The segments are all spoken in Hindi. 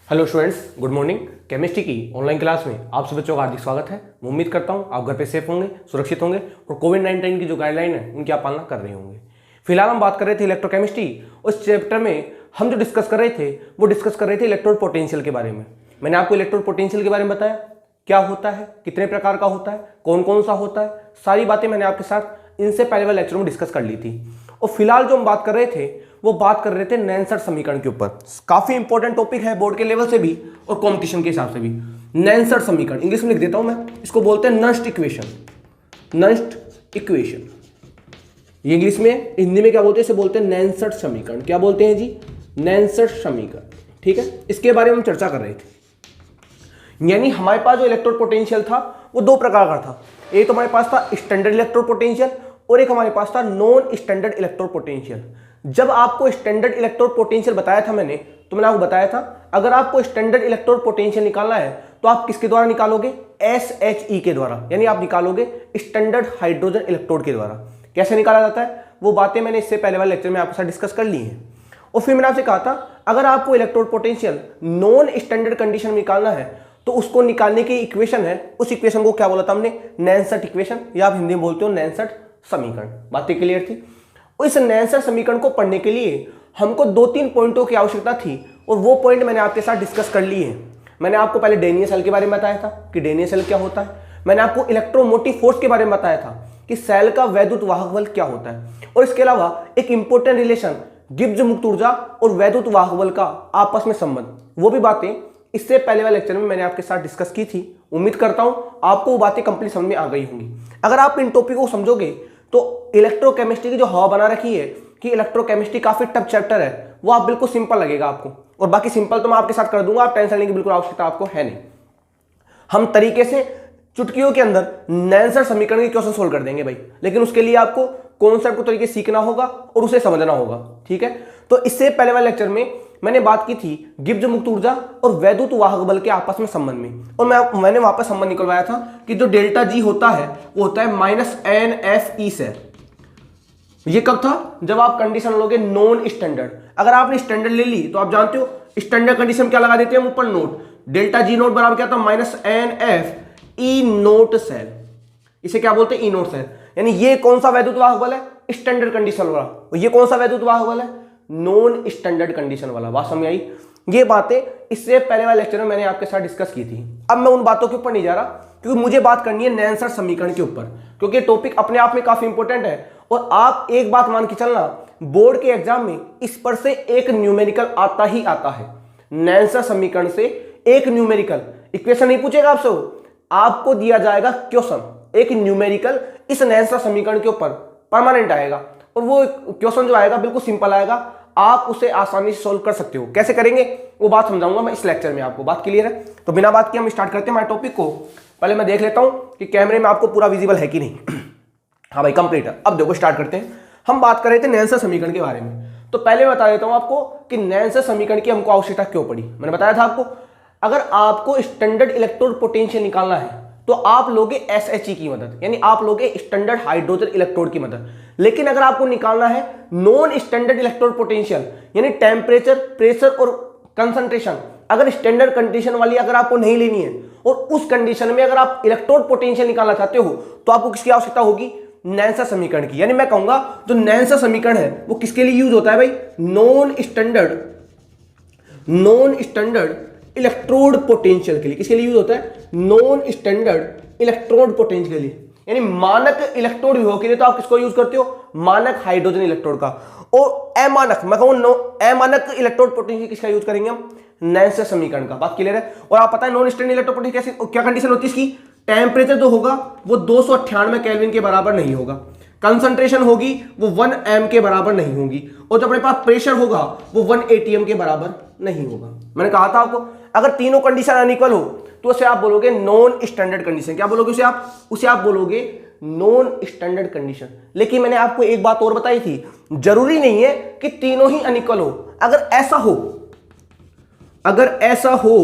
Hello students, good morning. Chemistry की ऑनलाइन क्लास में आप सभी बच्चों का हार्दिक स्वागत है। मैं उम्मीद करता हूं आप घर पे सेफ होंगे, सुरक्षित होंगे और कोविड-19 की जो गाइडलाइन है उनकी आप पालना कर रहे होंगे। फिलहाल हम बात कर रहे थे इलेक्ट्रोकेमिस्ट्री। उस चैप्टर में हम जो डिस्कस कर रहे थे वो डिस्कस कर रहे थे इलेक्ट्रोड पोटेंशियल के बारे में। मैंने आपको इलेक्ट्रोड पोटेंशियल के बारे में बताया, क्या होता है, कितने प्रकार का होता है, कौन कौन सा होता है, सारी बातें मैंने आपके साथ इनसे पहले वाले लेक्चर में डिस्कस कर ली थी। और फिलहाल जो हम बात कर रहे थे वो बात कर रहे थे नैनसर समीकरण के ऊपर। काफी इंपॉर्टेंट टॉपिक है बोर्ड के लेवल से भी और कंपटीशन के हिसाब से भी। नैनसर समीकरण इंग्लिश में लिख देता हूं मैं, इसको बोलते हैं नस्ट इक्वेशन। नस्ट इक्वेशन ये इंग्लिश में, हिंदी में क्या बोलते हैं, इसे बोलते हैं नैनसर समीकरण। क्या बोलते हैं जी? नैनसर समीकरण। ठीक है, इसके बारे में हम चर्चा कर रहे थे। यानी हमारे पास जो इलेक्ट्रोड पोटेंशियल था वो दो प्रकार का था। एक तो हमारे पास था स्टैंडर्ड इलेक्ट्रोड पोटेंशियल और एक हमारे पास था नॉन स्टैंडर्ड इलेक्ट्रोड पोटेंशियल। जब आपको स्टैंडर्ड इलेक्ट्रोड पोटेंशियल बताया था मैंने, तो मैंने आपको बताया था अगर आपको स्टैंडर्ड इलेक्ट्रोड पोटेंशियल निकालना है तो आप किसके द्वारा निकालोगे? SHE के द्वारा, यानी आप निकालोगे स्टैंडर्ड हाइड्रोजन इलेक्ट्रोड के द्वारा। कैसे निकाला जाता है वो बातें मैंने इससे पहले वाले लेक्चर में आपके साथ डिस्कस कर ली हैं। और फिर मैंने आपसे कहा था अगर आपको electrode potential non standard condition में निकालना है तो उसको निकालने की इक्वेशन है, उस इक्वेशन को क्या बोला था हमने? नैनसर इक्वेशन, या आप हिंदी में बोलते हो नैनसर समीकरण। बातें क्लियर थी? इस नैनसर समीकरण को पढ़ने के लिए हमको दो तीन पॉइंटों की आवश्यकता थी और वो पॉइंट मैंने आपके साथ डिस्कस कर लिए हैं। मैंने आपको पहले डेनियर सेल के बारे में बताया था कि डेनियर सेल क्या होता है। मैंने आपको इलेक्ट्रोमोटिव फोर्स के बारे में बताया था कि सेल का वैद्युत वाहक बल क्या होता है। और इसके अलावा एक इंपॉर्टेंट रिलेशन गिब्स मुक्त ऊर्जा और वैद्युत वाहक बल का आपस में संबंध, वो भी बातें इससे पहले वाले लेक्चर में मैंने आपके साथ डिस्कस की थी। उम्मीद करता हूं आपको वो बातें कंप्लीट समझ में आ गई होंगी। अगर आप इन टॉपिक को समझोगे तो इलेक्ट्रोकेमिस्ट्री की जो हवा बना रखी है कि इलेक्ट्रोकेमिस्ट्री काफी टफ चैप्टर है, वो आप बिल्कुल सिंपल लगेगा आपको। और बाकी सिंपल तो मैं आपके साथ कर दूंगा, आप टेंशन लेने की बिल्कुल आवश्यकता आपको है नहीं। हम तरीके से चुटकियों के अंदर नैनसर समीकरण के क्वेश्चन सोल्व कर देंगे भाई, लेकिन उसके लिए आपको कॉन्सेप्ट को तरीके सीखना होगा और उसे समझना होगा। ठीक है, तो इससे पहले वाले लेक्चर में मैंने बात की थी गिब्स मुक्त ऊर्जा और वैद्युत वाहक बल के आपस में संबंध में, और मैंने वहां पर संबंध निकलवाया था कि जो डेल्टा जी होता है वो होता है -NFE से। ये कब था? जब आप कंडीशन लोगे नॉन स्टैंडर्ड। अगर आपने स्टैंडर्ड ले ली तो आप जानते हो स्टैंडर्ड कंडीशन क्या लगा देते हैं हम ऊपर, नोट। डेल्टा जी नोट बराबर क्या था? -NFE naught cell. इसे क्या बोलते हैं? E note cell. यानी ये कौन सा वैद्युत वाहक बल है? स्टैंडर्ड कंडीशन वाला। और ये कौन सा वैद्युत वाहक बल है? नॉन स्टैंडर्ड कंडीशन वाला। बात समझ आई? ये बातें इससे पहले वाले लेक्चर में मैंने आपके साथ डिस्कस की थी। अब मैं उन बातों के ऊपर नहीं जा रहा क्योंकि मुझे बात करनी है नैनसर समीकरण के ऊपर, क्योंकि टॉपिक अपने आप में काफी इंपॉर्टेंट है। और आप एक बात मान के चलना, बोर्ड के एग्जाम में इस पर से एक न्यूमेरिकल आता ही आता है। नैनसर समीकरण से एक न्यूमेरिकल इक्वेशन नहीं पूछेगा आपसे, आपको दिया जाएगा क्वेश्चन, एक न्यूमेरिकल इस नैनसर समीकरण के ऊपर परमानेंट आएगा। और वो क्वेश्चन जो आएगा बिल्कुल सिंपल आएगा, आप उसे आसानी से सोल्व कर सकते हो। कैसे करेंगे वो बात समझाऊंगा मैं इस लेक्चर में आपको। बात क्लियर है? तो बिना बात के हम स्टार्ट करते हैं हमारे टॉपिक को। पहले मैं देख लेता हूं कि कैमरे में आपको पूरा विजिबल है कि नहीं। हाँ भाई, कंप्लीट है। अब देखो स्टार्ट करते हैं। हम बात कर रहे थे नैनसर समीकरण के बारे में, तो पहले मैं बता देता हूं आपको कि नैनसर समीकरण की हमको आवश्यकता क्यों पड़ी। मैंने बताया था आपको अगर आपको स्टैंडर्ड इलेक्ट्रोड पोटेंशियल निकालना है तो आप लोगे SHE की मदद, यानी आप लोगे स्टैंडर्ड हाइड्रोजन इलेक्ट्रोड की मदद। लेकिन अगर आपको निकालना है नॉन स्टैंडर्ड इलेक्ट्रोड पोटेंशियल, यानी टेम्परेचर, प्रेशर और कंसंट्रेशन, अगर स्टैंडर्ड कंडीशन वाली अगर आपको नहीं लेनी है और उस कंडीशन में अगर आप इलेक्ट्रोड पोटेंशियल निकालना चाहते हो तो आपको किसकी आवश्यकता होगी? नैनसर समीकरण की। यानी मैं कहूंगा जो नैनसर समीकरण है वो किसके लिए यूज होता है भाई? नॉन स्टैंडर्ड इलेक्ट्रोड पोटेंशियल के लिए। किसके लिए यूज होता है? नॉन स्टैंडर्ड इलेक्ट्रोड पोटेंशियल के लिए, यानी मानक इलेक्ट्रोड विभव के लिए। तो आप किसको यूज करते हो? मानक हाइड्रोजन इलेक्ट्रोड का। और अमानक, मैं कहूं अमानक इलेक्ट्रोड पोटेंशियल किसका यूज करेंगे हम? नैनसर समीकरण का। बात क्लियर है? और आप पता है नॉन स्टैंडर्ड इलेक्ट्रोड पोटेंशियल कैसे, क्या कंडीशन होती है इसकी? टेम्परेचर जो होगा वो 298 केल्विन के बराबर नहीं होगा, कंसंट्रेशन होगी वो 1 m के बराबर नहीं होगी, और जो अपने पास प्रेशर होगा वो 1 atm के बराबर नहीं होगा। मैंने कहा था आपको अगर तीनों कंडीशन अनइक्वल हो तो उसे आप बोलोगे नॉन स्टैंडर्ड कंडीशन। क्या बोलोगे उसे आप बोलोगे नॉन स्टैंडर्ड कंडीशन। लेकिन मैंने आपको एक बात और बताई थी, जरूरी नहीं है कि तीनों ही अनइक्वल हो। अगर ऐसा हो कैसा हो?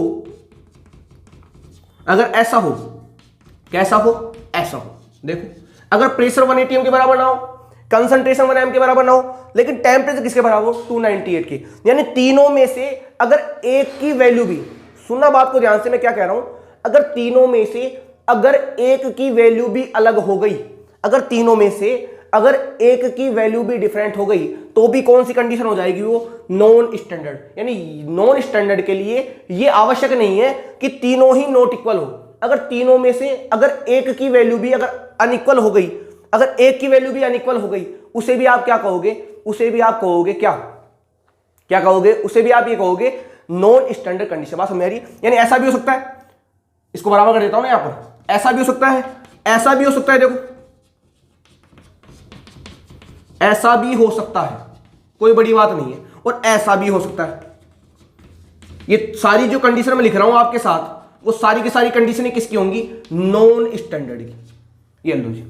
ऐसा हो। देखो अगर प्रेशर 1 atm के बराबर ना हो, कंसंट्रेशन 1 m के बराबर ना हो, लेकिन टेम्परेचर किसके बराबर हो, 298 के। यानी तीनों में से अगर एक की वैल्यू भी, सुनना बात को ध्यान से, मैं क्या कह रहा हूं, अगर तीनों में से अगर एक की वैल्यू भी अलग हो गई, अगर तीनों में से अगर एक की वैल्यू भी डिफरेंट हो गई, तो भी कौन सी कंडीशन हो जाएगी, वो नॉन स्टैंडर्ड। यानी नॉन स्टैंडर्ड के लिए ये आवश्यक नहीं है कि तीनों ही नॉट इक्वल हो। अगर तीनों में से अगर एक की वैल्यू भी अगर अनइक्वल हो गई, अगर एक की वैल्यू भी अनइक्वल हो गई, उसे भी आप क्या कहोगे, उसे भी आप कहोगे क्या कहोगे, उसे भी आप ये कहोगे नॉन स्टैंडर्ड कंडीशन। बात समझ आ रही है? यानी ऐसा भी हो सकता है, इसको बराबर कर देता हूं ना यहां पर, ऐसा भी हो सकता है, ऐसा भी हो सकता है, देखो ऐसा भी हो सकता है, कोई बड़ी बात नहीं है, और ऐसा भी हो सकता है। ये सारी जो कंडीशन मैं लिख रहा हूं आपके साथ, वो सारी की सारी कंडीशनें किसकी होंगी, नॉन स्टैंडर्ड की। ये लो जी,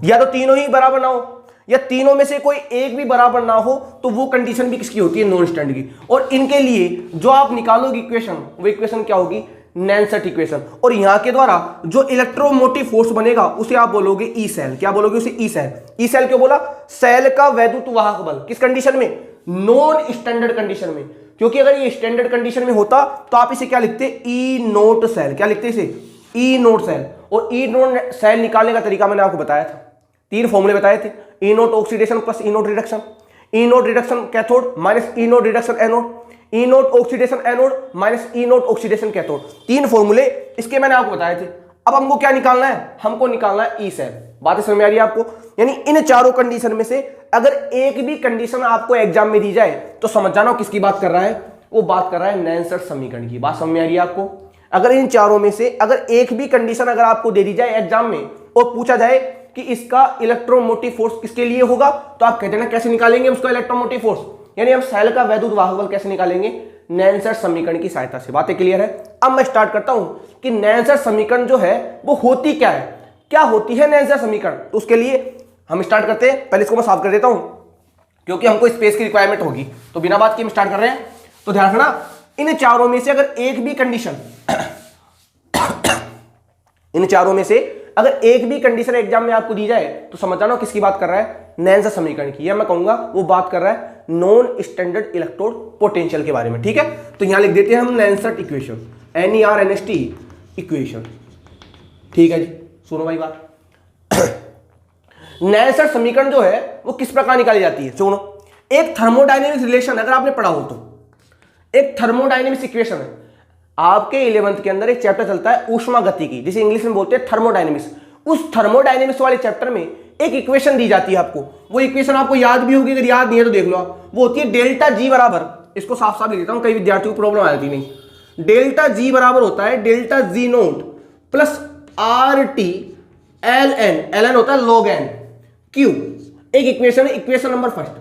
या तो तीनों ही बराबर ना हो, या तीनों में से कोई एक भी बराबर ना हो, तो वो कंडीशन भी किसकी होती है, नॉन स्टैंडर्ड की। और इनके लिए जो आप निकालोगे इक्वेशन, वो इक्वेशन क्या होगी, नैनसेट इक्वेशन। और यहां के द्वारा जो इलेक्ट्रोमोटिव फोर्स बनेगा उसे आप बोलोगे ई सेल। क्या बोलोगे उसे, ई सेल। ई सेल क्यों बोला, सेल का वैद्युत वाहक बल, किस कंडीशन में, नॉन स्टैंडर्ड कंडीशन में। क्योंकि अगर ये स्टैंडर्ड कंडीशन में होता तो आप इसे क्या लिखते, ई नोट सेल। क्या लिखते इसे, ई नोट सेल। और ई नोट सेल निकालने का तरीका मैंने आपको बताया था, 3 फॉर्मूले बताए थे, ई नोट ऑक्सीडेशन प्लस ई नोट रिडक्शन, ई नोट रिडक्शन कैथोड माइनस ई नोट रिडक्शन एनोड, ई नोट ऑक्सीडेशन एनोड माइनस ई नोट ऑक्सीडेशन कैथोड। 3 फॉर्मूले इसके मैंने आपको बताए थे। अब हमको क्या निकालना है, हमको निकालना है ई सेल। बातें समझ में आ रही है आपको? यानी इन चारों कंडीशन में से अगर एक भी कंडीशन आपको एग्जाम में दी जाए तो समझ जाना किसकी बात कर रहा है, वो बात कर रहा है नैनसेट समीकरण की। बात समझ में आ रही है आपको? अगर इन चारों में से अगर एक भी कंडीशन अगर आपको दे दी जाए एग्जाम में और पूछा जाए कि इसका इलेक्ट्रोमोटिव फोर्स किसके लिए होगा, तो आप कहते हैं ना कैसे निकालेंगे उसका इलेक्ट्रोमोटिव फोर्स, यानी हम सेल का वैद्युत वाहक बल कैसे निकालेंगे, नैनसेट समीकरण की सहायता से। बातें क्लियर है? अब मैं स्टार्ट करता हूं कि नैनसेट समीकरण जो है वो होती क्या है, क्या होती है नैनसेट समीकरण। तो उसके लिए हम स्टार्ट करते हैं, पहले इसको मैं साफ कर देता हूं क्योंकि हमको स्पेस की रिक्वायरमेंट होगी, तो बिना बात के हम स्टार्ट कर रहे हैं। तो ध्यान रखना, इन चारों में से अगर एक भी कंडीशन इन चारों में से अगर एक भी कंडीशन एग्जाम में आपको दी जाए तो समझ जाना किसकी बात कर रहा है, नैनसेट समीकरण की। या मैं कहूंगा वो बात कर रहा है नॉन स्टैंडर्ड इलेक्ट्रोड पोटेंशियल के बारे में। ठीक है, तो यहां लिख देते हैं हम नैनसेट इक्वेशन, NERNST इक्वेशन। ठीक है जी, सुनो भाई बात। नैनसेट समीकरण जो है वो किस प्रकार निकाली जाती है, सुनो। एक थर्मोडायनेमिक्स रिलेशन अगर आपने पढ़ा हो तो एक थर्मोडायनेमिक्स इक्वेशन है, आपके 11th के अंदर एक चैप्टर चलता है ऊष्मा गति की, जिसे इंग्लिश में बोलते हैं थर्मोडायनेमिक्स। उस थर्मोडायनेमिक्स वाले चैप्टर में एक इक्वेशन दी जाती है आपको, वो इक्वेशन आपको याद भी होगी, अगर याद नहीं है तो देख लो आप। वो होती है डेल्टा जी बराबर, इसको साफ साफ लिख देता हूं, कई विद्यार्थियों को प्रॉब्लम आ जाती नहीं। डेल्टा जी बराबर होता है delta G naught plus R T L N होता है लॉग एन क्यू। एक इक्वेशन है, इक्वेशन नंबर फर्स्ट।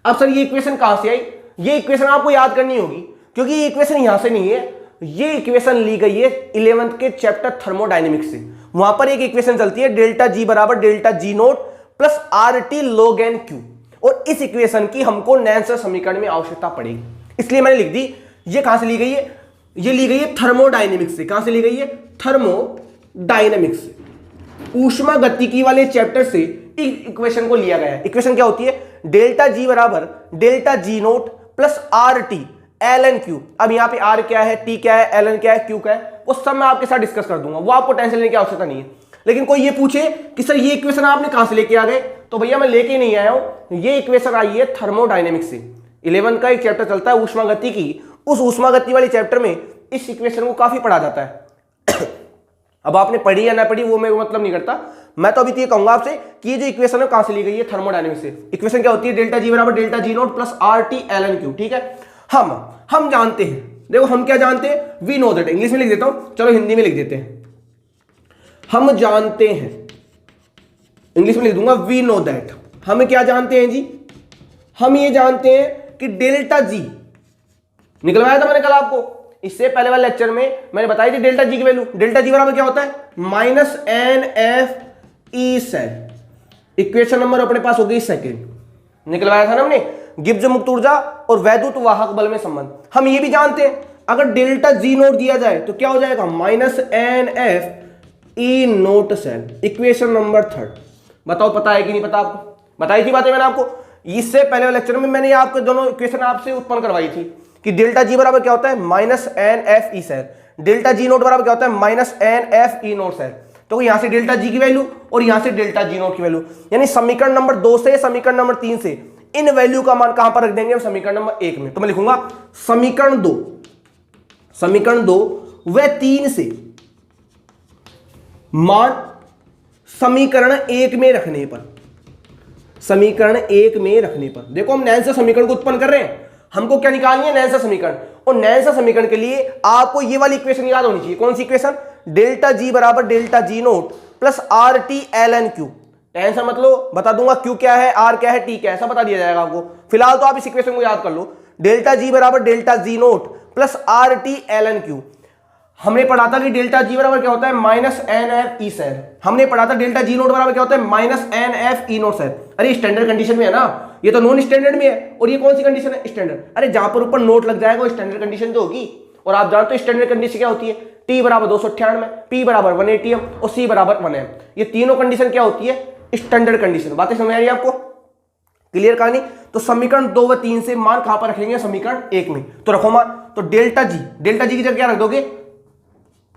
अब सर ये इक्वेशन कहां से आई, ये इक्वेशन आपको याद करनी होगी क्योंकि ये इक्वेशन यहां से नहीं है, ये इक्वेशन ली गई है 11th के चैप्टर थर्मोडायनेमिक्स से। वहां पर एक इक्वेशन चलती है डेल्टा जी बराबर delta G naught plus R T log N Q, और इस इक्वेशन की हमको नैनसेट समीकरण में आवश्यकता पड़ेगी, इसलिए मैंने लिख दी। ये कहां से ली गई है, ये ली गई है थर्मोडायनेमिक्स से। कहां से ली गई है, थर्मोडायनेमिक्स से, ऊष्मा गतिकी वाले चैप्टर से इक्वेशन को लिया गया है। इक्वेशन क्या होती है, डेल्टा जी बराबर delta G naught plus R T L N Q. अब यहां पे आर क्या है, टी क्या है, एल एन क्या है, क्यू क्या है, वो सब मैं आपके साथ डिस्कस कर दूंगा, वो आपको टेंशन लेने की आवश्यकता नहीं है। लेकिन कोई ये पूछे कि सर ये इक्वेशन आपने कहां से लेके आ गए, तो भैया मैं लेके नहीं आया हूं, ये इक्वेशन आई है थर्मोडायनेमिक्स से। 11 का एक चैप्टर चलता है ऊष्मा गति की, उस ऊष्मा गति वाले चैप्टर में इस इक्वेशन को काफी पढ़ा जाता है। अब आपने पढ़ी या ना पढ़ी वो मेरे मतलब नहीं करता, मैं तो अभी तो ये कहूंगा आपसे कि ये जो इक्वेशन है कहां से ली गई है, थर्मोडायनेमिक्स से। इक्वेशन क्या होती है, डेल्टा जी बराबर delta G naught plus R T L N Q. ठीक है, हम जानते हैं, देखो हम क्या जानते हैं, वी नो दैट। इंग्लिश में लिख देता हूं, चलो हिंदी में लिख देते हैं। हम जानते हैं, इंग्लिश में लिख दूंगा वी नो दैट। हम क्या जानते हैं जी, हम ये जानते हैं कि डेल्टा जी निकलवाया था मैंने कल आपको, इससे पहले वाले लेक्चर में मैंने बताई थी डेल्टा जी की वैल्यू। डेल्टा जी बराबर क्या होता है, minus N F E cell. Equation number अपने पास हो गई सेकेंड, निकलवाया था ना हमने, गिब्स मुक्त ऊर्जा और वैद्युत वाहक बल में संबंध। हम ये भी जानते हैं अगर डेल्टा जी नोट दिया जाए तो क्या हो जाएगा, minus N F E note cell. Equation number third, बताओ पता है कि नहीं पता आपको, बताई थी बातें मैंने आपको। इससे पहले लेक्चर में मैंने आपको दोनों इक्वेशन आपसे उत्पन्न करवाई थी कि डेल्टा जी बराबर क्या होता है minus N F E cell, delta G naught बराबर क्या होता है minus N F E note cell. तो यहां से डेल्टा जी की वैल्यू और यहां से डेल्टा जी नोट की वैल्यू, यानी समीकरण नंबर 2 से समीकरण नंबर 3 से इन वैल्यू का मान कहां पर रख देंगे, समीकरण नंबर 1 में। तो मैं लिखूंगा समीकरण 2 व 3 से मान समीकरण 1 में रखने पर, समीकरण 1 में रखने पर देखो हम नैन से समीकरण को उत्पन्न कर रहे हैं, हमको क्या निकालनी है, नैन से समीकरण। और नैन से समीकरण के लिए आपको ये वाली इक्वेशन याद होनी चाहिए। कौन सी इक्वेशन, डेल्टा जी बराबर delta G naught plus R T L N Q. Tension मतलब बता दूंगा क्यू क्या है, आर क्या है, टी क्या है, सब बता दिया जाएगा आपको। फिलहाल तो आप इस इक्वेशन को याद कर लो, डेल्टा जी बराबर delta G naught plus R T L N Q. हमने पढ़ा था कि डेल्टा जी बराबर क्या होता है minus N F E cell, हमने पढ़ा था डेल्टा जी नोट बराबर क्या होता है minus N F E note cell. अरे स्टैंडर्ड कंडीशन में है ना, ये तो नॉन स्टैंडर्ड में है, और ये कौन सी कंडीशन है, स्टैंडर्ड। अरे जहां पर ऊपर नोट लग जाएगा वो स्टैंडर्ड कंडीशन तो होगी। और आप जानते हो स्टैंडर्ड कंडीशन क्या होती है, टी बराबर 298, पी बराबर 180 और सी बराबर 1 एम। ये तीनों कंडीशन क्या होती है, स्टैंडर्ड कंडीशन। बातें समझ आ रही है आपको, क्लियर कहानी। तो समीकरण 2 व 3 से मान कहां पर रखेंगे, समीकरण 1 में। तो रखो मान, तो डेल्टा जी की जगह क्या रख दोगे,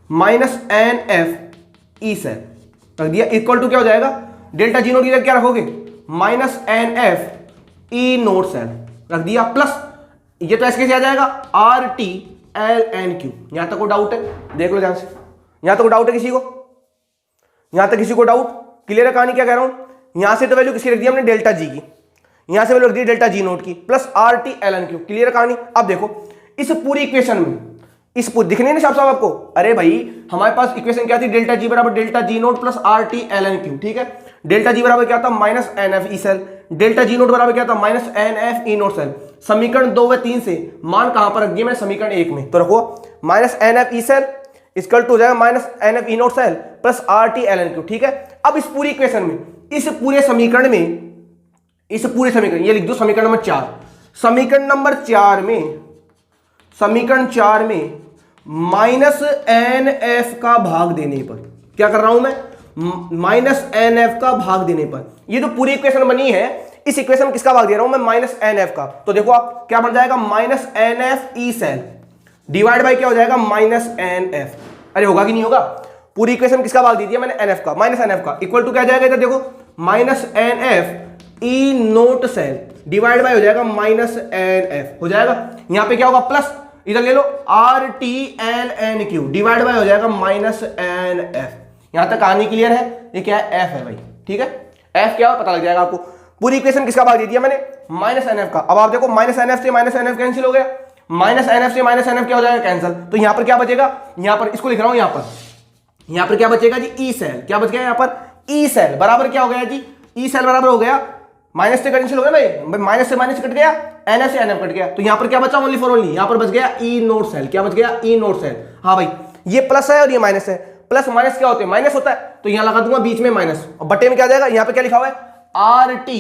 minus N F E cell रख दिया, इक्वल टू क्या हो जाएगा, डेल्टा जी नोट की जगह क्या रखोगे, minus N F E note cell रख दिया, प्लस ये तो ऐसे कैसे आ जाएगा R T L N Q. यहां तक को डाउट है, देख लो ध्यान से, यहां तक को डाउट है किसी को, यहां तक किसी को डाउट, क्लियर है कहानी क्या कह रहा हूं। यहां से तो वैल्यू किसी रख दी हमने डेल्टा जी की, यहां से वैल्यू रख दी डेल्टा जी नोट की plus R T L N Q. Clear कहानी। अब देखो इस पूरी इक्वेशन में, इस दिखने नहीं साहब आपको, अरे भाई हमारे पास इक्वेशन क्या थी, डेल्टा जी बराबर delta G naught plus R T L N Q. ठीक है, डेल्टा जी बराबर क्या था minus N F E cell, delta G naught बराबर क्या था minus N F E note cell. समीकरण 2 व 3 से मान कहां पर रख दिया मैंने, समीकरण 1 में। तो रखो minus N F E cell equal to हो जाएगा minus N F E note cell plus R T L N Q. ठीक है, अब इस पूरी इक्वेशन में, इस पूरे समीकरण में, इस पूरे समीकरण ये लिख दो समीकरण नंबर 4, समीकरण नंबर 4 में, समीकरण 4 में माइनस एन एफ का भाग देने पर, क्या कर रहा हूं मैं, माइनस एन एफ का भाग देने पर, ये जो पूरी इक्वेशन बनी है इस इक्वेशन में किसका भाग दे रहा हूं मैं, माइनस एन एफ का। तो देखो आप क्या बन जाएगा, minus N F E cell divide by क्या हो जाएगा, माइनस एन एफ। अरे होगा कि नहीं होगा, पूरी इक्वेशन किसका भाग दे दिया मैंने, एन एफ का, माइनस एन एफ का, इक्वल टू क्या जाएगा इधर देखो, minus N F E note cell divide by हो जाएगा माइनस एन एफ हो जाएगा। यहां पे क्या होगा, प्लस इधर ले लो R T L N Q divide by हो जाएगा माइनस एन एफ। यहां तक कहानी क्लियर है, ये क्या है, एफ है भाई। ठीक है, एफ क्या हो पता लग जाएगा आपको। पूरी इक्वेशन किसका भाग दे दिया मैंने, माइनस एन एफ का। अब आप देखो माइनस एन एफ से माइनस एन एफ कैंसिल हो गया, माइनस एन एफ से माइनस एन एफ क्या हो जाएगा, कैंसिल। तो यहां पर क्या बचेगा, यहां पर इसको लिख रहा हूं, यहां पर क्या बचेगा जी, ई सेल। क्या बच गया यहां पर, ई सेल बराबर क्या हो गया जी, ई सेल बराबर हो गया, माइनस से कैंसिल हो गया भाई, माइनस से माइनस कट गया, एन एफ से एन एफ कट गया। तो यहां पर क्या बचा, ओनली फॉर ओनली, यहां पर बच गया ई नोट सेल। क्या बच गया, ई नोट सेल। हाँ भाई, ये प्लस है और ये माइनस है, प्लस माइनस क्या होते हैं, माइनस होता है, तो यहां लगा दूंगा बीच में माइनस, और बटे में क्या आ जाएगा, यहां पे क्या लिखा हुआ है, R T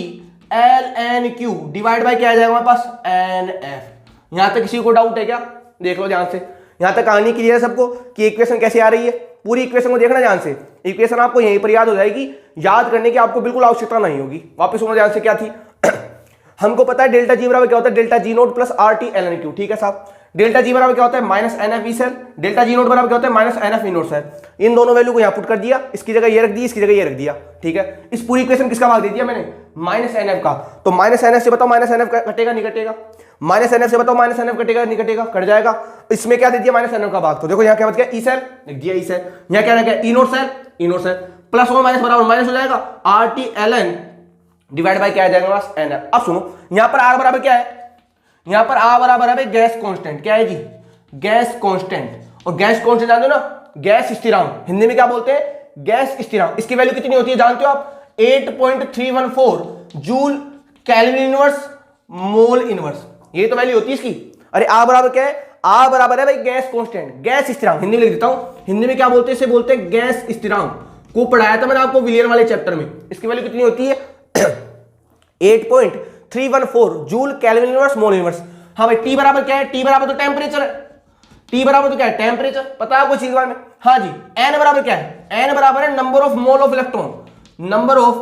L N Q divide by क्या आ जाएगा हमारे पास, एन एफ। यहां तक किसी को डाउट है क्या, देख लो ध्यान से, यहां तक कहानी क्लियर है सबको कि इक्वेशन कैसे आ रही है। पूरी इक्वेशन को देखना ध्यान से, इक्वेशन आपको यहीं पर याद हो जाएगी, याद करने की आपको बिल्कुल आवश्यकता नहीं होगी। वापस सुनो ध्यान से, क्या थी हमको पता है डेल्टा जी बराबर क्या होता है, delta G naught plus R T L N Q. ठीक है साहब, डेल्टा जी बराबर क्या होता है, minus N F E cell, delta G naught बराबर क्या होता है, minus N F E note cell. इन दोनों वैल्यू को यहां पुट कर दिया, इसकी जगह ये रख दी, इसकी जगह ये रख दिया। ठीक है, इस पूरी इक्वेशन किसका भाग दे दिया मैंने, माइनस एन एफ का। तो माइनस एन एफ से बताओ माइनस एन एफ कटेगा नहीं कटेगा, माइनस एन एफ से बताओ माइनस एन एफ कटेगा नहीं कटेगा, कट जाएगा। इसमें क्या दे दिया, माइनस एन एफ का भाग। तो देखो यहाँ क्या बच गया, ई सेल लिख दिया, ई सेल। यहाँ क्या रह गया, E note cell, E note cell plus और माइनस बराबर माइनस हो जाएगा, R T L N divide by क्या आ जाएगा बस, एन एफ। अब सुनो, यहाँ पर आर बराबर क्या है, यहाँ पर आर बराबर है गैस कांस्टेंट। क्या है जी, गैस कांस्टेंट। और गैस कांस्टेंट जानते हो ना, गैस स्थिरांक, हिंदी में क्या बोलते हैं, गैस स्थिरांक। इसकी वैल्यू कितनी होती है जानते हो आप, 8.314 joule kelvin inverse mole inverse, ये तो वैल्यू होती है इसकी। अरे आ बराबर क्या है, आ बराबर है भाई गैस कांस्टेंट, गैस स्थिरांक। हिंदी में लिख देता हूं, हिंदी में क्या बोलते हैं, इसे बोलते हैं गैस स्थिरांक। को पढ़ाया था मैंने आपको विलियन वाले चैप्टर में। इसकी वैल्यू कितनी होती है 8.314 joule kelvin inverse mole inverse. हाँ भाई, टी बराबर क्या है, टी बराबर तो टेम्परेचर है, टी बराबर तो क्या है, टेम्परेचर। पता है कोई चीज बारे में, हाँ जी। एन बराबर क्या है, एन बराबर है number of mole of electron, number of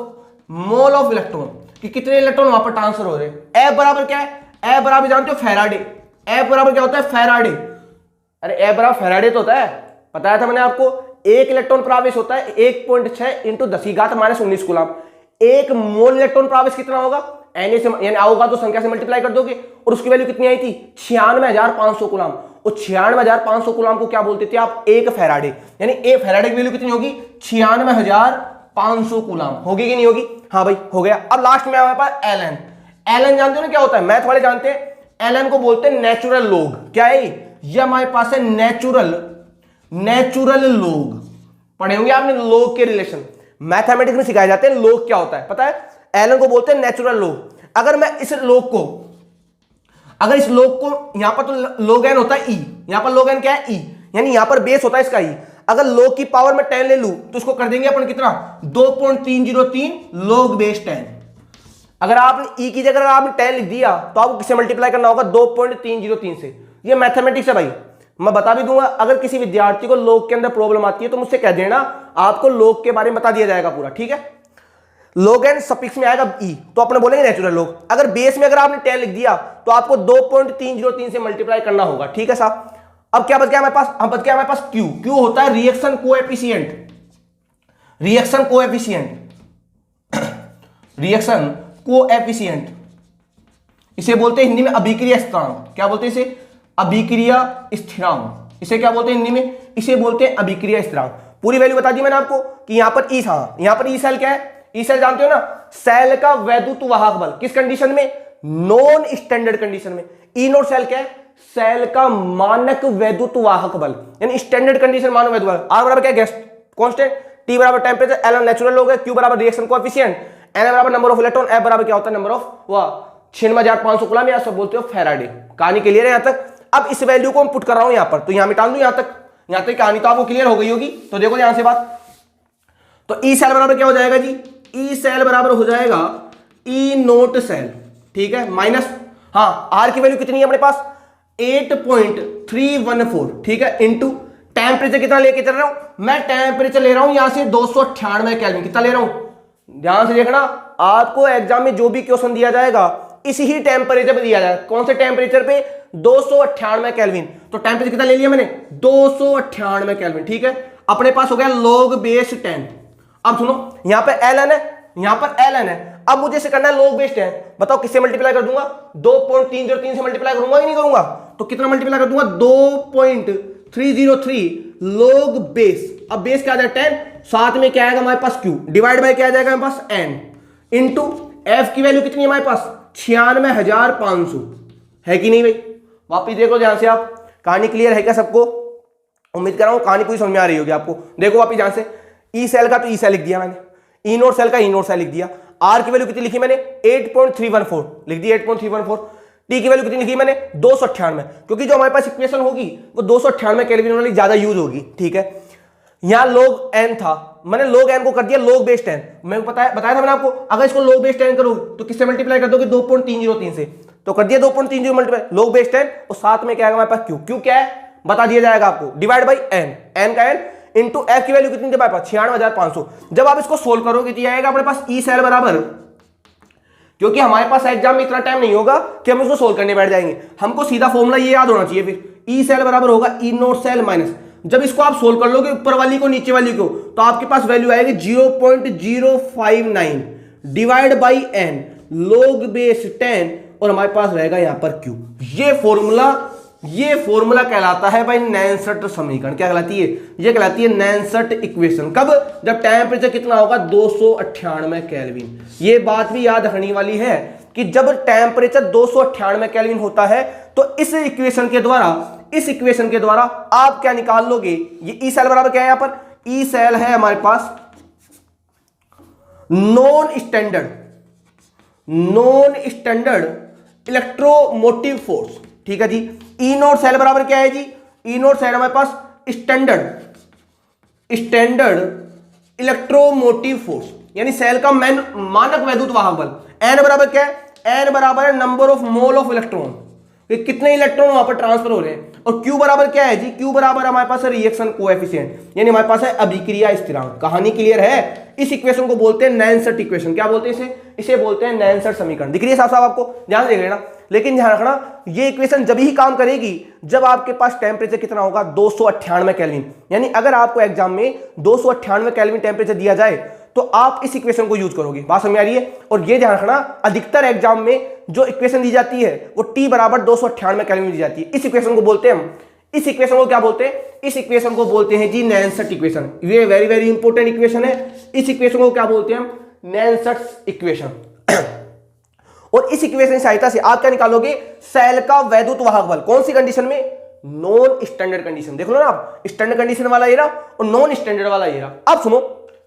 mole of electron. कि कितने इलेक्ट्रॉन वहां पर ट्रांसफर हो रहे हैं। F बराबर क्या है, F बराबर जानते हो फैराडे। F बराबर क्या होता है, फैराडे। अरे F बराबर फैराडे तो होता है, बताया था मैंने आपको। एक इलेक्ट्रॉन प्रवेश होता है 1.6 इंटू 10⁻⁻19 कूलम। एक मोल इलेक्ट्रॉन प्रवेश कितना होगा, Na से यानी आओगा तो संख्या से मल्टीप्लाई कर दोगे, और उसकी वैल्यू कितनी आई थी 96,500 कूलम। और 96,500 कूलम को क्या बोलते थे आप, एक फैराडे। यानी एक फैराडे की वैल्यू कितनी होगी, 96,500 कूलम। होगी कि नहीं होगी, हाँ भाई हो गया। अब लास्ट में हमारे पास Ln। Ln जानते हो ना क्या होता है, मैथ वाले जानते हैं। Ln को बोलते हैं नेचुरल लॉग। क्या है ये हमारे पास है नेचुरल लॉग। पढ़े होंगे आपने लॉग के रिलेशन, मैथमेटिक्स में सिखाए जाते हैं लॉग क्या होता है, पता है। Ln को बोलते हैं नेचुरल लॉग। अगर मैं इस लॉग को यहां पर तो log n होता है e, यहां पर log n क्या है e, यानी यहां पर बेस होता है इसका e। अगर log की पावर में 10 ले लूं तो इसको कर देंगे अपन कितना, 2.303 log बेस 10। अगर आपने e की जगह आपने 10 लिख दिया तो आपको किससे मल्टीप्लाई करना होगा, 2.303 से। ये मैथमेटिक्स है भाई, मैं बता भी दूंगा। अगर किसी विद्यार्थी को log के अंदर प्रॉब्लम आती है तो मुझसे कह देना, आपको log के बारे में बता दिया जाएगा पूरा, ठीक है। log n सफिक्स में आएगा e तो अपने बोलेंगे नेचुरल लॉग। अगर बेस में अगर आपने 10 लिख दिया तो आपको 2.303 से मल्टीप्लाई करना होगा, ठीक है साहब। अब क्या बच गया हमारे पास, बच गया हमारे पास q। q होता है रिएक्शन कोएफिशिएंट। इसे बोलते हैं हिंदी में अभिक्रिया स्थिरांक। क्या बोलते हैं इसे, अभिक्रिया स्थिरांक। इसे क्या बोलते हैं हिंदी में, इसे बोलते हैं अभिक्रिया स्थिरांक। पूरी वैल्यू बता दी मैंने आपको कि यहां पर ई था, यहां पर ई सेल क्या है, ई सेल जानते हो ना, सेल का वैद्युत वाहक बल। किस कंडीशन में, नॉन स्टैंडर्ड कंडीशन में। ई नोट सेल क्या है, सेल का मानक वैद्युत वाहक बल, यानी स्टैंडर्ड कंडीशन मानक वैद्युत बल। आर बराबर क्या है, गेस्ट कांस्टेंट, टी बराबर टेंपरेचर, एल नेचुरल लॉग है, क्यू बराबर रिएक्शन कोएफिशिएंट, एन बराबर नंबर ऑफ इलेक्ट्रॉन, एफ बराबर क्या होता है, नंबर ऑफ वाह 96,500 कूलम, या सब बोलते हो फैराडे। कहानी क्लियर है यहां तक। अब इस वैल्यू को हम पुट कर रहा हूं यहां पर, तो यहां मिटा दूं, यहां तक कहानी तो आपको क्लियर हो गई होगी। तो देखो यहां से बात, तो ई सेल बराबर क्या हो जाएगा जी, ई सेल बराबर हो जाएगा ई नोट सेल, ठीक है, माइनस, हाँ आर की वैल्यू कितनी है अपने पास 8.314, ठीक है, इंटू टेम्परेचर कितना लेके चल रहा हूं मैं, टेम्परेचर ले रहा हूं यहां से 298 केल्विन। कितना ले रहा हूं, ध्यान से देखना, आपको एग्जाम में जो भी क्वेश्चन दिया जाएगा इसी ही टेम्परेचर पे दिया जाएगा। कौन से टेम्परेचर पे, 298 केल्विन। तो टेम्परेचर कितना ले लिया मैंने, 298 केल्विन, ठीक है। अपने पास हो गया log बेस 10। अब सुनो, यहां पे Ln है, यहां पर Ln है। अब मुझे इसे करना है log बेस 10। बताओ किससे मल्टीप्लाई कर दूंगा, 2.303 से मल्टीप्लाई करूंगा कि नहीं करूंगा, तो कितना मल्टीप्लाई कर दूंगा, 2.303 log बेस। अब बेस क्या आ जाएगा 10, साथ में क्या आएगा हमारे पास q, डिवाइड बाय क्या आ जाएगा हमारे पास n, इंटू f की वैल्यू कितनी है हमारे पास 96,500 है कि नहीं भाई। वापिस देखो ध्यान से, आप कहानी क्लियर है क्या सबको, उम्मीद कर रहा हूं कहानी पूरी समझ में आ रही होगी आपको। देखो वापिस ध्यान से, ई सेल का तो ई सेल लिख दिया मैंने, ई नोट सेल का ई नोट सेल लिख दिया, आर की वैल्यू कितनी लिखी मैंने 8.314 लिख दी, 8.314। टी की वैल्यू कितनी लिखी मैंने 298, क्योंकि जो हमारे पास इक्वेशन होगी वो 298 केल्विन वाली ज्यादा यूज होगी, ठीक है। यहां log n था, मैंने log n को कर दिया log बेस 10। मैं बताया था मैंने आपको, अगर इसको log बेस 10 करोगे तो किससे मल्टीप्लाई कर दोगे, 2.303 से। तो कर दिया 2.30 मल्टीप्लाई log बेस 10, और साथ में क्या आएगा हमारे पास q क्या है बता दिया जाएगा आपको, डिवाइड बाई n का n, इंटू f की वैल्यू कितनी थी हमारे पास 96,500। जब आप इसको सोल्व करोगे तो आएगा अपने पास ई सेल बराबर, क्योंकि हमारे पास एग्जाम में इतना टाइम नहीं होगा कि हम इसको सोल्व करने बैठ जाएंगे, हमको सीधा फॉर्मूला ये याद होना चाहिए। फिर ई सेल बराबर होगा ई नोट सेल माइनस, जब इसको आप सोल्व कर लोगे ऊपर वाली को नीचे वाली को, तो आपके पास वैल्यू आएगी 0.059 divide by n log base 10, और हमारे पास रहेगा यहां पर q। ये फॉर्मूला कहलाता है भाई नैनसट समीकरण। क्या कहलाती है, ये कहलाती है नैनसट इक्वेशन। कब, जब टेम्परेचर कितना होगा 298 केल्विन। ये बात भी याद रखने वाली है कि जब टेम्परेचर 298 केल्विन होता है तो इस इक्वेशन के द्वारा आप क्या निकाल लोगे, ये ई सेल बराबर क्या है, यहां पर ई सेल है हमारे पास नॉन स्टैंडर्ड इलेक्ट्रोमोटिव फोर्स, ठीक है जी। ई नोट सेल बराबर क्या है जी, ई नोट सेल हमारे पास स्टैंडर्ड इलेक्ट्रोमोटिव फोर्स, यानी सेल का मानक वैद्युत वाहक बल। एन बराबर क्या है, एन बराबर है number of mole of electron, कितने इलेक्ट्रॉन वहां पर ट्रांसफर हो रहे हैं। और क्यू बराबर क्या है जी, क्यू बराबर हमारे पास है रिएक्शन कोएफिशिएंट, यानी हमारे पास है अभिक्रिया स्थिरांक। कहानी क्लियर है, इस इक्वेशन को बोलते हैं नैनसेट इक्वेशन। क्या बोलते हैं इसे बोलते हैं नैनसेट समीकरण। दिख रही है साहब आपको, ध्यान देख लेना। लेकिन ध्यान रखना ये इक्वेशन जब ही काम करेगी जब आपके पास टेम्परेचर कितना होगा, 298 केल्विन। यानी अगर आपको एग्जाम में 298 केल्विन टेम्परेचर दिया जाए तो आप इस इक्वेशन को यूज करोगे। बात समझ आ रही है। और ये ध्यान रखना अधिकतर एग्जाम में जो इक्वेशन दी जाती है वो T बराबर 298 केल्विन दी जाती है। इस इक्वेशन को बोलते हैं हम, इस इक्वेशन को क्या बोलते हैं, इस इक्वेशन को बोलते हैं जी नैनसेट इक्वेशन। ये वेरी वेरी इंपॉर्टेंट इक्वेशन है। इस इक्वेशन को क्या बोलते हैं हम, नैनसेट इक्वेशन। और इस इक्वेशन की सहायता से आप क्या निकालोगे, सेल का वैद्युत वाहक बल। कौन सी कंडीशन में, नॉन स्टैंडर्ड कंडीशन। देख लो ना आप, स्टैंडर्ड कंडीशन वाला ये रहा और नॉन स्टैंडर्ड वाला ये रहा। अब सुनो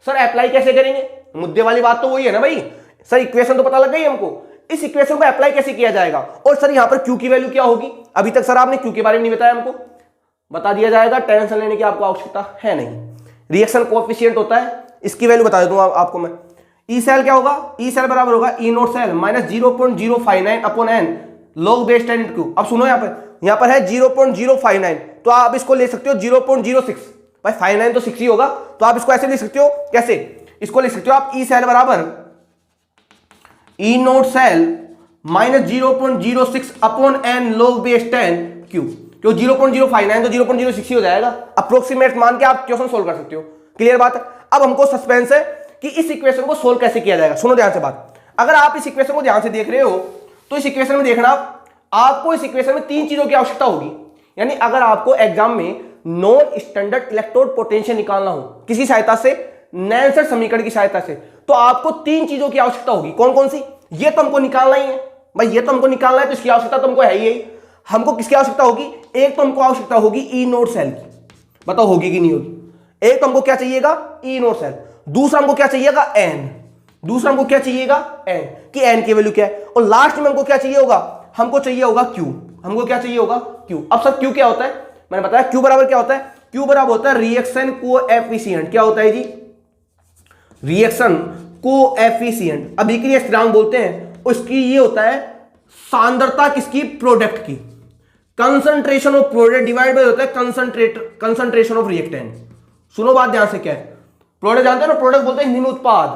सर अप्लाई कैसे करेंगे, मुद्दे वाली बात तो वही है ना भाई। सर इक्वेशन तो पता लग गई हमको, इस इक्वेशन को अप्लाई कैसे किया जाएगा। और सर यहां पर क्यू की वैल्यू क्या होगी, अभी तक सर आपने क्यू के बारे में नहीं बताया हमको, बता दिया जाएगा, टेंशन लेने की आपको आवश्यकता है नहीं। रिएक्शन कोएफिशिएंट होता है, इसकी वैल्यू बता देता हूं आपको मैं। ई सेल क्या होगा, ई सेल बराबर होगा E note cell minus 0.059 upon N log base 10 Q. अब सुनो यहां पर है 0.059, तो आप इसको ले सकते हो 0.06। भाई 59 तो 6 ही होगा, तो आप इसको ऐसे लिख सकते हो, कैसे इसको लिख सकते हो आप, ई सेल बराबर E note cell minus 0.06 upon N log base 10 Q. क्यों 0.059 तो 0.06 ही हो जाएगा, अप्रोक्सीमेट मान के आप क्वेश्चन सोल्व कर सकते हो। क्लियर बात है। अब हमको सस्पेंस है कि इस इक्वेशन को सोल्व कैसे किया जाएगा। सुनो ध्यान से बात, अगर आप इस इक्वेशन को ध्यान से देख रहे हो तो इस इक्वेशन में देखना आपको इस इक्वेशन में 3 चीजों की आवश्यकता होगी। यानी अगर आपको एग्जाम में नॉन स्टैंडर्ड इलेक्ट्रोड पोटेंशियल निकालना हो किसी सहायता से, नैनसेट समीकरण की सहायता से, तो आपको 3 चीजों की आवश्यकता होगी। कौन कौन सी, ये तो हमको निकालना ही है भाई, ये तो हमको निकालना है, तो इसकी आवश्यकता तुमको है ही। हमको किसकी आवश्यकता होगी, एक तो हमको आवश्यकता होगी ई नोट सेल की, बताओ होगी कि नहीं होगी। एक तो हमको क्या चाहिएगा, ई नोट सेल। दूसरा हमको क्या चाहिएगा, एन। दूसरा हमको क्या चाहिएगा, एन, कि एन की वैल्यू क्या है। और लास्ट में हमको क्या चाहिए होगा, हमको चाहिए होगा क्यू। हमको क्या चाहिए होगा, क्यू। अब सर क्यू क्या होता है, मैंने बताया क्यू बराबर क्या होता है, क्यू बराबर होता है रिएक्शन कोएफिशिएंट। क्या होता है जी, रिएक्शन कोएफिशिएंट। अभिक्रिया स्थिरांक बोलते हैं। उसकी ये होता है सांद्रता किसकी, प्रोडक्ट की। Concentration of product divide by होता है कंसंट्रेशन ऑफ रिएक्टेंट। सुनो बात ध्यान से, क्या है प्रोडक्ट, जानते हो ना, प्रोडक्ट बोलते हैं हिंदी में उत्पाद,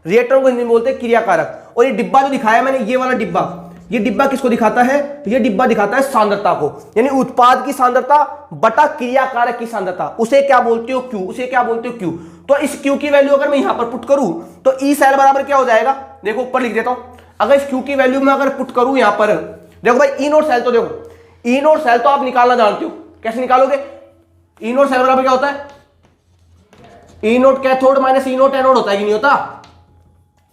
रिएक्टेंट को हिंदी में बोलते हैं क्रियाकारक। और ये डिब्बा जो दिखाया मैंने, ये वाला डिब्बा, ये डिब्बा किसको दिखाता है, ये डिब्बा दिखाता है सांद्रता को। यानी उत्पाद की सांद्रता बटा क्रियाकारक की सांद्रता, उसे क्या बोलते हो, क्यू। उसे क्या बोलते हो, क्यू। तो इस क्यू की वैल्यू अगर मैं यहां पर पुट करूं तो ई सेल बराबर क्या हो जाएगा, देखो ऊपर लिख देता हूं। अगर इस क्यू की वैल्यू में अगर पुट करूं यहां पर, देखो भाई ई नोट सेल, तो देखो ई नोट सेल तो आप निकालना जानते हो, कैसे निकालोगे। ई नोट सेल बराबर क्या होता है, ई नोट कैथोड माइनस ई नोट एनोड होता है कि नहीं होता,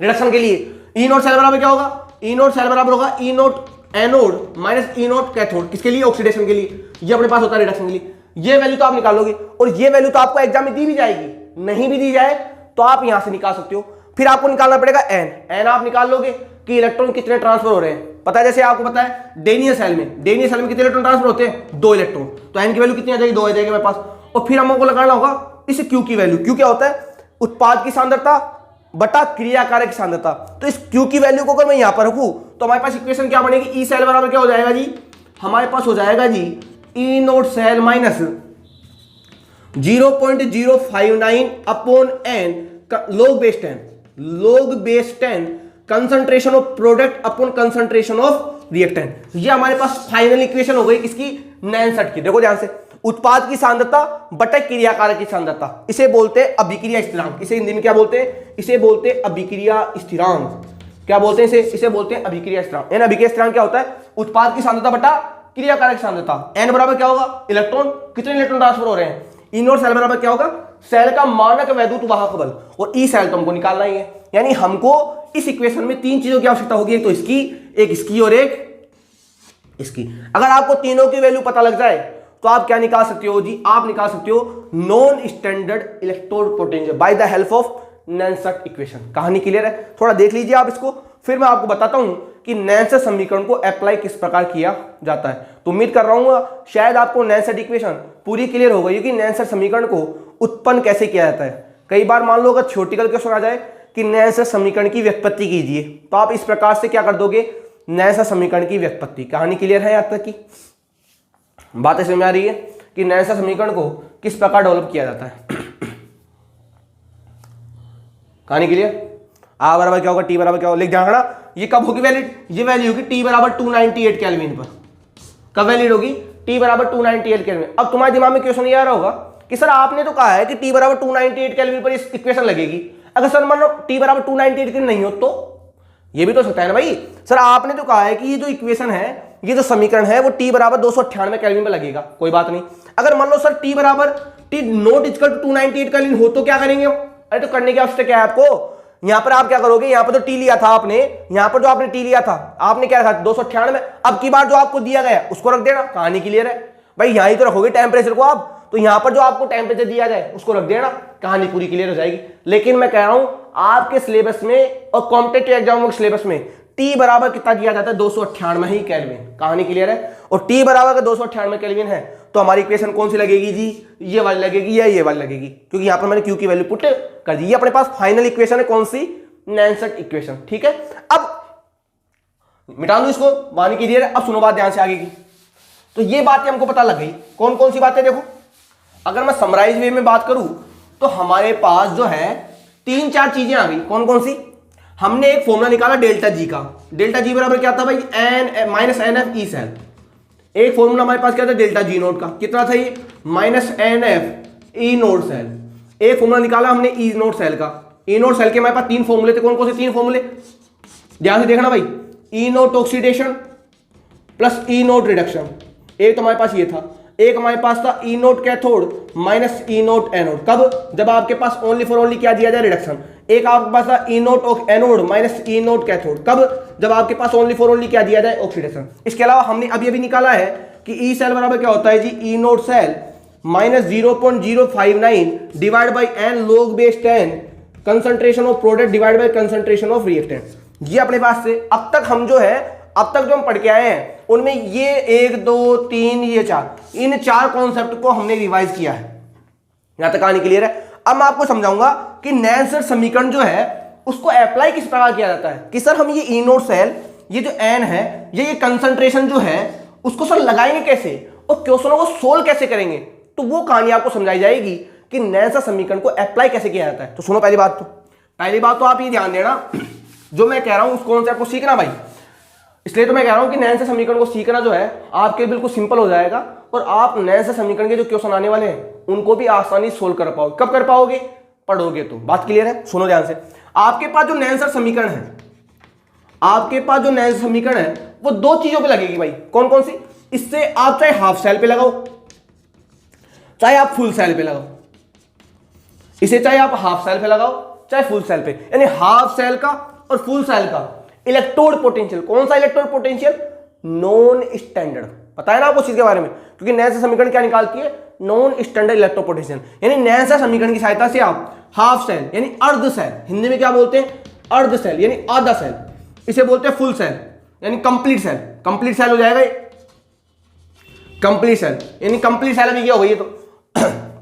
रिडक्शन के लिए। ई नोट सेल बराबर क्या होगा, ई नोट सेल बराबर होगा ई नोट एनोड माइनस ई नोट कैथोड। किसके लिए, ऑक्सीडेशन के लिए। ये अपने पास होता है रिडक्शन के लिए। ये वैल्यू तो आप निकालोगे, और ये वैल्यू तो आपको एग्जाम में दी भी जाएगी, नहीं भी दी जाए तो आप यहां से निकाल सकते हो। फिर आपको निकालना पड़ेगा एन। एन आप निकाल लोगे कि इलेक्ट्रॉन कितने ट्रांसफर हो रहे हैं, पता है। जैसे आपको पता है डेनियल सेल में कितने इलेक्ट्रॉन ट्रांसफर होते हैं, 2 इलेक्ट्रॉन। तो एन की वैल्यू कितनी आ जाएगी, 2 आ जाएगी मेरे पास। और फिर हमको लगाना होगा इस क्यू की वैल्यू। क्यू क्या होता है, उत्पाद की सांद्रता बटा क्रियाकारक की सांद्रता। तो इस क्यू की वैल्यू को अगर मैं यहां पर रखूं तो हमारे पास इक्वेशन क्या बनेगी, ई सेल बराबर क्या हो जाएगा जी, हमारे पास हो जाएगा जी E note cell minus 0.059 upon N log base 10 concentration of product upon concentration of reactant. ये हमारे पास फाइनल इक्वेशन हो गई इसकी नैनसेट की। देखो ध्यान से, उत्पाद की सांद्रता बटा क्रियाकारक की सांद्रता, इसे बोलते हैं अभिक्रिया स्थिरांक। इसे हिंदी में क्या बोलते हैं, इसे बोलते हैं अभिक्रिया स्थिरांक। क्या बोलते हैं इसे बोलते हैं अभिक्रिया स्थिरांक। एन अभिक्रिया स्थिरांक क्या होता है, उत्पाद की सांद्रता बटा क्रियाकारक सांद्रता। एन बराबर क्या होगा, इलेक्ट्रॉन, कितने इलेक्ट्रॉन ट्रांसफर हो रहे हैं। ई नोट सेल बराबर क्या होगा, सेल का मानक वैद्युत वाहक बल। और ई सेल तो हमको निकालना ही है। यानी हमको इस इक्वेशन में 3 चीजों की आवश्यकता होगी, एक तो इसकी, एक इसकी और एक इसकी। अगर आपको तीनों की वैल्यू पता लग जाए तो आप क्या निकाल सकते हो जी, आप निकाल सकते हो non standard electrode potential by the help of Nernst equation. कहानी क्लियर है, थोड़ा देख लीजिए आप इसको, फिर मैं आपको बताता हूं कि नैनसेट समीकरण को अप्लाई किस प्रकार किया जाता है। तो उम्मीद कर रहा हूं शायद आपको नैनसेट इक्वेशन पूरी क्लियर हो गई कि नैनसेट समीकरण को उत्पन्न कैसे किया जाता है। कई बार मान लो अगर थ्योरेटिकल क्वेश्चन आ जाए कि नैनसेट समीकरण की व्युत्पत्ति कीजिए, तो आप इस प्रकार से क्या कर दोगे, नैनसेट समीकरण की व्युत्पत्ति। कहानी क्लियर है यहां तक की बातें समझ आ रही है कि नैनसेट समीकरण को किस प्रकार डेवलप किया जाता है। कहानी क्लियर। आ बराबर क्या होगा, टी बराबर क्या होगा, लिख जाना। ये कब होगी वैलिड, ये वैल्यू होगी टी बराबर 298 केल्विन पर। कब वैलिड होगी, टी बराबर 298 केल्विन। अब तुम्हारे दिमाग में क्वेश्चन ये आ रहा होगा कि सर आपने तो कहा है कि टी बराबर 298 केल्विन पर इस इक्वेशन लगेगी, अगर सर मान लो टी बराबर 298 केल्विन नहीं हो तो ये भी तो सकता है ना भाई। सर आपने तो कहा है कि ये जो इक्वेशन है, ये जो समीकरण है वो टी बराबर 298 केल्विन पर लगेगा, कोई बात नहीं। अगर मान लो सर टी बराबर T naught equal to 298 kelvin हो तो क्या करेंगे हम? अरे तो करने की आवश्यकता क्या है आपको, यहां पर आप क्या करोगे, यहां पर तो टी लिया था आपने, यहां पर जो आपने टी लिया था आपने क्या रखा 298, अब की बार जो आपको दिया गया उसको रख देना, कहानी क्लियर है भाई। यहां ही तो रखोगे टेम्परेचर को आप, तो यहां पर जो आपको टेम्परेचर दिया जाए उसको रख देना, कहानी पूरी क्लियर हो जाएगी। लेकिन मैं कह रहा हूं आपके सिलेबस में और कॉम्पिटिटिव एग्जाम के सिलेबस में टी बराबर कितना दिया जाता है, 298 ही केल्विन, कहानी क्लियर है। और टी बराबर का 298 केल्विन है तो हमारी इक्वेशन कौन सी लगेगी जी, ये वाली लगेगी या ये वाली लगेगी, क्योंकि यहां पर मैंने क्यू की वैल्यू पुट कर दी। ये अपने पास फाइनल इक्वेशन है, कौन सी, नैनसेट इक्वेशन, ठीक है। अब मिटा दूं इसको, मानी क्लियर है। अब सुनो बात ध्यान से आगे की, तो ये बातें हमको पता लग गई। कौन कौन सी बातें, देखो अगर मैं समराइज वे में बात करूं तो हमारे पास जो है 3-4 चीजें आ गई। कौन कौन सी, हमने एक फॉर्मूला निकाला डेल्टा जी का, डेल्टा जी बराबर क्या था भाई, N minus N F E cell. एक फॉर्मूला हमारे पास क्या था डेल्टा जी नोट का, कितना था ये, minus N F E note सेल। एक फॉर्मूला निकाला हमने ई नोट सेल का। ई नोट सेल के हमारे पास 3 फॉर्मूले थे। कौन कौन से 3 फॉर्मूले, ध्यान से देखना भाई, ई नोट ऑक्सीडेशन प्लस ई नोट रिडक्शन, एक तो हमारे पास ये था। एक हमारे पास था ई नोट कैथोड माइनस ई नोट एनोड, कब, जब आपके पास ओनली फॉर ओनली क्या दिया जाए, रिडक्शन। एक आपके पास था ई नोट एनोड माइनस ई नोट कैथोड, कब, जब आपके पास ओनली फॉर ओनली क्या दिया जाए, ऑक्सीडेशन। इसके अलावा हमने अभी अभी निकाला है कि ई सेल बराबर क्या होता है जी, E note cell minus 0.059 divide by N log base 10 concentration of product divide by concentration of reactant. ये अपने पास से अब तक हम जो है, अब तक जो हम पढ़ के आए हैं उनमें ये 1 2 3 ये 4, इन 4 कॉन्सेप्ट को हमने रिवाइज किया है। यहां तक कहानी क्लियर है। अब मैं आपको समझाऊंगा कि नैनसेट समीकरण जो है उसको अप्लाई किस प्रकार किया जाता है, कि सर हम ये ई नोट सेल, ये जो एन है, ये कंसंट्रेशन जो है उसको सर लगाएंगे कैसे और क्वेश्चनों को सोल्व कैसे करेंगे, तो वो कहानी आपको समझाई जाएगी कि नैनसेट समीकरण को अप्लाई कैसे किया जाता है। तो सुनो, पहली बात तो आप ये ध्यान देना, जो मैं कह रहा हूं उस कॉन्सेप्ट को सीखना भाई। इसलिए तो मैं कह रहा हूं कि नैनसेट समीकरण को सीखना जो है आपके बिल्कुल सिंपल हो जाएगा और आप नैनसेट समीकरण के जो क्वेश्चन आने वाले हैं उनको भी आसानी सोल्व कर पाओगे। कब कर पाओगे, पढ़ोगे तो। बात क्लियर है, सुनो ध्यान से। आपके पास जो नैनसेट समीकरण है, आपके पास जो नैनसेट समीकरण है वो 2 चीजों पे लगेगी भाई। कौन कौन सी, इससे आप चाहे हाफ सेल पे लगाओ चाहे आप फुल सेल पे लगाओ, इसे चाहे आप हाफ सेल पे लगाओ चाहे फुल सेल पे, यानी हाफ सेल का और फुल सेल का इलेक्ट्रोड पोटेंशियल। कौन सा इलेक्ट्रोड पोटेंशियल, नॉन स्टैंडर्ड। पता है ना आपको चीज के बारे में, क्योंकि नैनसेट समीकरण क्या निकालती है, नॉन स्टैंडर्ड इलेक्ट्रोड पोटेंशियल। यानी नैनसेट समीकरण की सहायता से आप हाफ सेल यानी अर्ध सेल, हिंदी में क्या बोलते हैं, अर्ध सेल यानी आधा सेल, इसे बोलते हैं फुल सेल यानी कंप्लीट सेल। कंप्लीट सेल हो जाएगा ये, कंप्लीट सेल यानी कंप्लीट सेल भी क्या हो गई, ये तो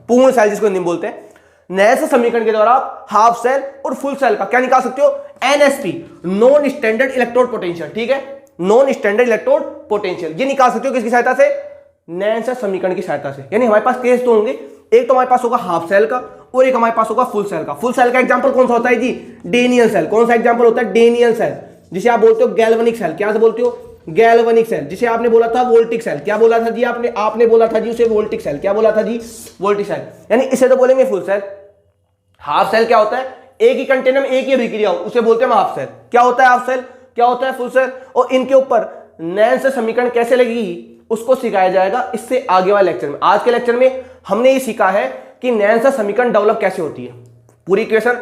पूर्ण सेल जिसको हिंदी में बोलते हैं। नैनसेट समीकरण के द्वारा आप हाफ सेल और फुल सेल का क्या निकाल सकते हो, NSP, non standard electrode potential, ठीक है, नॉन स्टैंडर्ड इलेक्ट्रोड पोटेंशियल। ये निकाल सकते हो किसकी सहायता से, नैनसेट समीकरण की सहायता से। यानी हमारे पास केस तो होंगे, एक तो हमारे पास होगा हाफ सेल का और एक हमारे पास होगा फुल सेल का। फुल सेल का एग्जांपल कौन सा होता है जी, डेनियल सेल। कौन सा एग्जांपल होता है, डेनियल सेल, जिसे आप बोलते हो गैल्वेनिक सेल। क्या से बोलते हो, गैल्वेनिक सेल। जिसे आपने बोला था वोल्टिक सेल, क्या बोला था जी आपने बोला था जी उसे वोल्टिक सेल। क्या बोला था जी, वोल्टिक सेल। यानी इसे तो बोलेंगे फुल सेल। हाफ सेल क्या होता है, एक ही कंटेनर में एक ही अभिक्रिया हो, उसे बोलते हैं हाफ सेल। क्या होता है हाफ सेल, क्या होता है फुल सेल। और इनके ऊपर नैनसेट समीकरण कैसे लगेगी उसको सिखाया जाएगा इससे आगे वाले लेक्चर में। आज के लेक्चर में हमने ये सीखा है कि नैनसेट समीकरण डेवलप कैसे होती है, पूरी इक्वेशन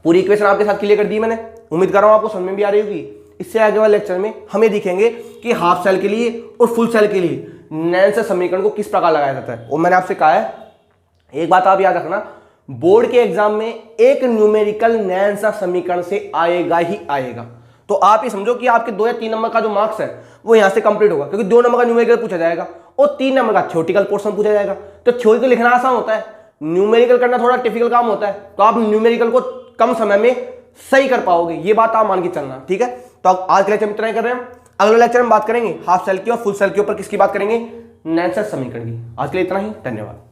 पूरी इक्वेशन आपके साथ क्लियर कर दी मैंने। उम्मीद कर रहा हूं आपको समझ में भी आ रही होगी। इससे आगे वाले लेक्चर में हमें दिखेंगे कि हाफ सेल के लिए और फुल सेल के लिए नैनसेट समीकरण को किस प्रकार लगाया जाता है। और मैंने आपसे कहा है, एक बात आप याद रखना, बोर्ड के एग्जाम में एक न्यूमेरिकल नैनसेट समीकरण से आएगा ही आएगा। तो आप ये समझो कि आपके 2 या 3 नंबर का जो मार्क्स है वो यहां से कंप्लीट होगा, क्योंकि 2 नंबर का न्यूमेरिकल पूछा जाएगा और 3 नंबर का थ्योरेटिकल पोर्शन पूछा जाएगा। तो थ्योरी तो लिखना आसान होता है, न्यूमेरिकल करना थोड़ा टिपिकल काम होता है। तो आप न्यूमेरिकल को कम समय में सही कर पाओगे, ये बात आप मान के चलना, ठीक है। तो आज के लेक्चर में इतना ही कर रहे हैं। अगले लेक्चर में बात करेंगे हाफ सेल की और फुल सेल के ऊपर किसकी बात करेंगे, नैनसेट समीकरण की। आज के लिए इतना ही, धन्यवाद।